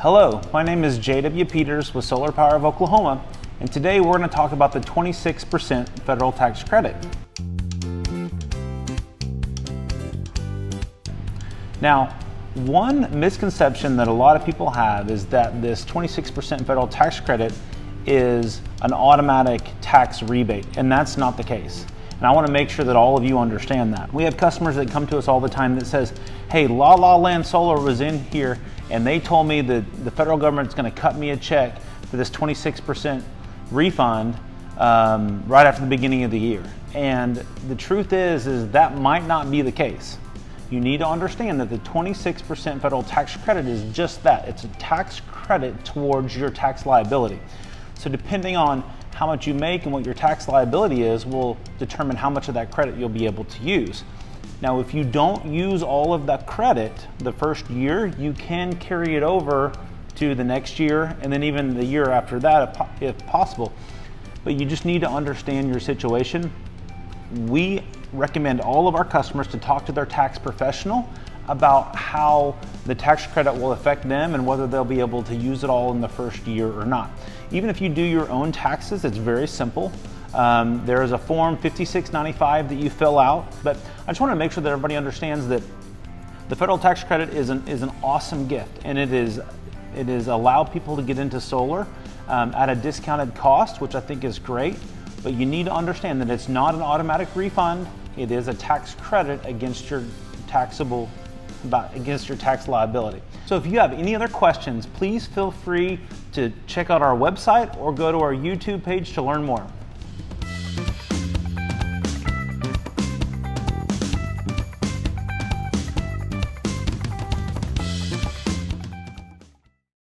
Hello, my name is J.W. Peters with Solar Power of Oklahoma, and today we're going to talk about the 26% federal tax credit. Now, one misconception that a lot of people have is that this 26% federal tax credit is an automatic tax rebate, and that's not the case. And I want to make sure that all of you understand that. We have customers that come to us all the time that says, hey, La La Land Solar was in here and they told me that the federal government's going to cut me a check for this 26% refund right after the beginning of the year. And the truth is that might not be the case. You need to understand that the 26% federal tax credit is just that. It's a tax credit towards your tax liability. So depending on how much you make and what your tax liability is will determine how much of that credit you'll be able to use. Now, if you don't use all of that credit the first year, you can carry it over to the next year and then even the year after that if possible. But you just need to understand your situation. We recommend all of our customers to talk to their tax professional about how the tax credit will affect them and whether they'll be able to use it all in the first year or not. Even if you do your own taxes, it's very simple. There is a form 5695 that you fill out, but I just want to make sure that everybody understands that the federal tax credit is an awesome gift, and it is allowed people to get into solar at a discounted cost, which I think is great. But you need to understand that it's not an automatic refund. It is a tax credit against your tax liability. So if you have any other questions, please feel free to check out our website or go to our YouTube page to learn more.